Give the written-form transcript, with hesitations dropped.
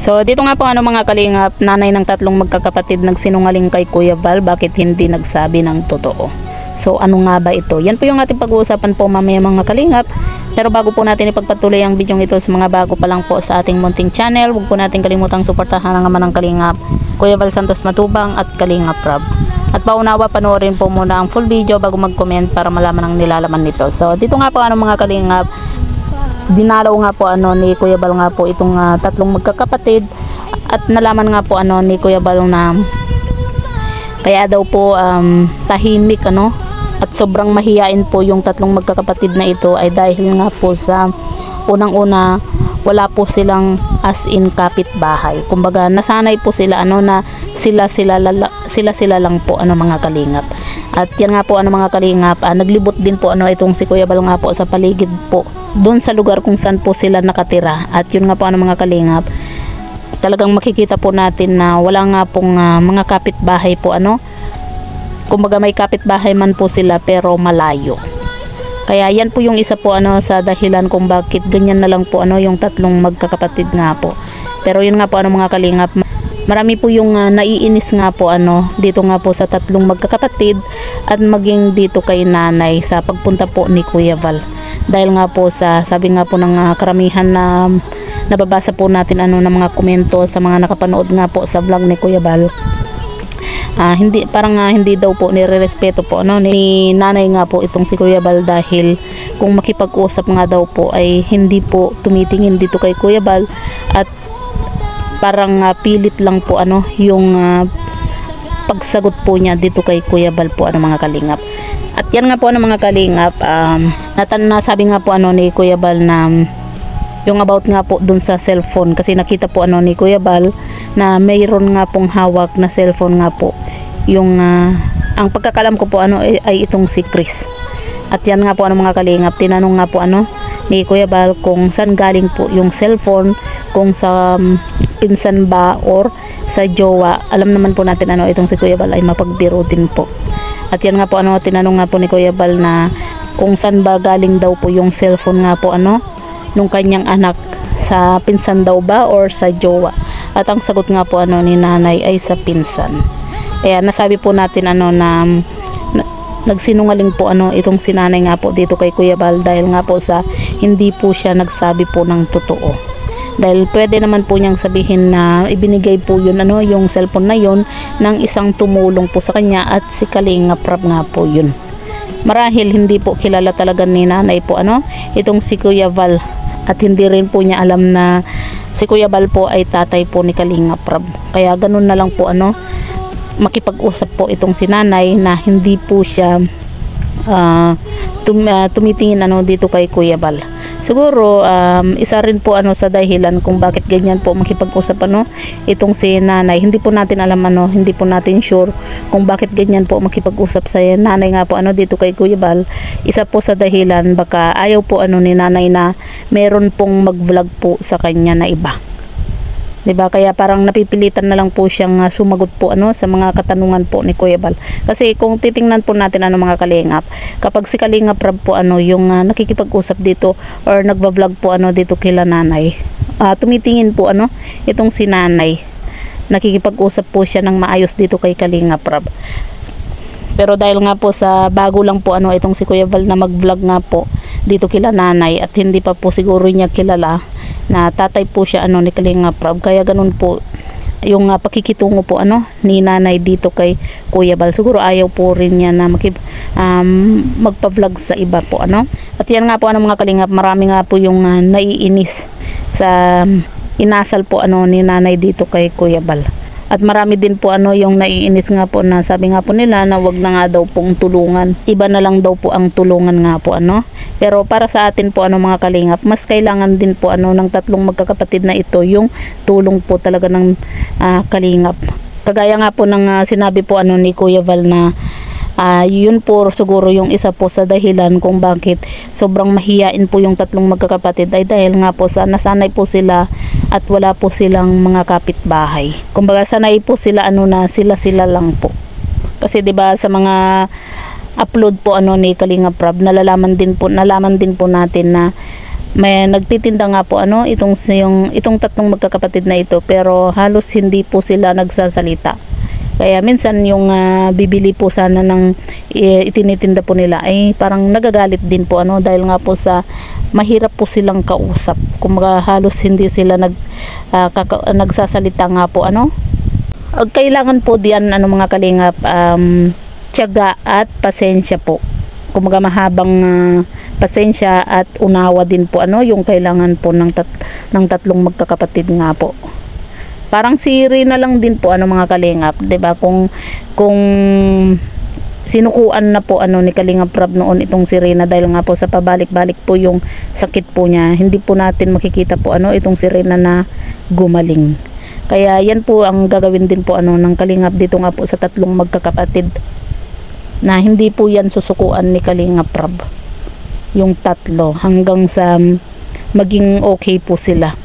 So dito nga po mga kalingap, nanay ng tatlong magkakapatid nagsinungaling kay Kuya Val, bakit hindi nagsabi ng totoo? So ano nga ba ito? Yan po yung ating pag-uusapan po mamaya mga kalingap. Pero bago po natin ipagpatuloy ang video ito sa mga bago pa lang po sa ating munting channel, huwag po natin kalimutang suportahan ang naman ng Kalingap, Kuya Val Santos Matubang at Kalingap Rob. At paunawa, panoorin po muna ang full video bago mag-comment para malaman ang nilalaman nito. So dito nga po mga Kalingap, dinalaw nga po ni Kuya Val nga po itong tatlong magkakapatid, at nalaman nga po ni Kuya Val na kaya daw po tahimik at sobrang mahiyain po yung tatlong magkakapatid na ito ay dahil nga po sa unang-una wala po silang as in kapitbahay. Kumbaga nasanay po sila na sila lang po mga kalingap. At yan nga po mga kalingap, naglibot din po itong si Kuya Val nga po sa paligid po doon sa lugar kung saan po sila nakatira. At yun nga po mga kalingap, talagang makikita po natin na wala nga pong mga kapitbahay po kumbaga may kapitbahay man po sila pero malayo. Kaya yan po yung isa po sa dahilan kung bakit ganyan na lang po yung tatlong magkakapatid nga po. Pero yun nga po mga kalingap, marami po yung naiinis nga po dito nga po sa tatlong magkakapatid at maging dito kay nanay sa pagpunta po ni Kuya Val. Dahil nga po sa sabi nga po ng karamihan na nababasa po natin ng mga komento sa mga nakapanood nga po sa vlog ni Kuya Val, hindi daw po nirerespeto po ni nanay nga po itong si Kuya Val, dahil kung makipag-usap nga daw po ay hindi po tumitingin dito kay Kuya Val at parang pilit lang po yung pagsagot po niya dito kay Kuya Val po mga kalingap. At yan nga po mga kalingap, nasabi nga po ni Kuya Val na yung about nga po dun sa cellphone, kasi nakita po ni Kuya Val na mayroon nga pong hawak na cellphone nga po yung ang pagkakalam ko po ay itong si Chris. At yan nga po mga kalingap, tinanong nga po ni Kuya Val kung saan galing po yung cellphone, kung sa pinsan ba or sa jowa. Alam naman po natin itong si Kuya Val ay mapagbiro din po. At yan nga po tinanong nga po ni Kuya Val na kung saan ba galing daw po yung cellphone nga po nung kanyang anak, sa pinsan daw ba or sa jowa. At ang sagot nga po ni nanay ay sa pinsan. Kaya nasabi po natin na nagsinungaling po itong si nanay nga po dito kay Kuya Val, dahil nga po sa hindi po siya nagsabi po ng totoo. Dahil pwede naman po niyang sabihin na ibinigay po yun yung cellphone na yun ng isang tumulong po sa kanya, at si Kalingap Rob nga po yun. Marahil hindi po kilala talaga ni nanay po itong si Kuya Val, at hindi rin po niya alam na si Kuya Val po ay tatay po ni Kalingap Rob. Kaya ganun na lang po makipag-usap po itong si nanay na hindi po siya tumitingin dito kay Kuya Val. Siguro isa rin po sa dahilan kung bakit ganyan po makipag-usap itong si nanay. Hindi po natin alam hindi po natin sure kung bakit ganyan po makipag-usap sa nanay nga po dito kay Kuya Val. Isa po sa dahilan, baka ayaw po ni nanay na meron pong mag-vlog po sa kanya na iba. Diba? Kaya parang napipilitan na lang po siyang sumagot po sa mga katanungan po ni Kuya Val. Kasi kung titingnan po natin mga kalingap, kapag si Kalingap Rob po yung nakikipag-usap dito or nagba-vlog po dito kila nanay, tumitingin po itong si nanay, nakikipag-usap po siya ng maayos dito kay Kalingap Rob. Pero dahil nga po sa bago lang po itong si Kuya Val na mag-vlog nga po dito kila nanay, at hindi pa po siguro niya kilala na tatay po siya ni Kalingap Rob, kaya ganun po yung pakikitungo po ni nanay dito kay Kuya Val. Siguro ayaw po rin niya na magpa-vlog sa iba po At yan nga po mga kalingap, marami nga po yung naiinis sa inasal po ni nanay dito kay Kuya Val. At marami din po yung naiinis nga po na sabi nga po nila na wag na nga daw pong tulungan. Iba na lang daw po ang tulungan nga po Pero para sa atin po mga kalingap, mas kailangan din po ng tatlong magkakapatid na ito yung tulong po talaga ng kalingap. Kagaya nga po ng sinabi po ni Kuya Val na yun po siguro yung isa po sa dahilan kung bakit sobrang mahiyain po yung tatlong magkakapatid, ay dahil nga po sa nasanay po sila at wala po silang mga kapitbahay. Kumbaga sanay po sila na sila lang po. Kasi 'di ba sa mga upload po ni Kalingap Rob, nalaman din po natin na may nagtitinda nga po itong tatlong magkakapatid na ito, pero halos hindi po sila nagsasalita. Kaya minsan yung bibili po sana ng itinitinda po nila ay parang nagagalit din po dahil nga po sa mahirap po silang kausap. Kumaga halos hindi sila nagsasalita nga po kailangan po diyan mga kalingap, tiyaga at pasensya po. Kumaga mahabang pasensya at unawa din po yung kailangan po ng tatlong magkakapatid nga po. Parang si Rina lang din po mga kalingap, 'di ba? Kung sinukuan na po ni Kalingap Rab noon itong si Rina dahil nga po sa pabalik-balik po yung sakit po niya, hindi po natin makikita po itong si Rina na gumaling. Kaya yan po ang gagawin din po ng Kalingap dito nga po sa tatlong magkakapatid, na hindi po yan susukuan ni Kalingap Rab yung tatlo hanggang sa maging okay po sila.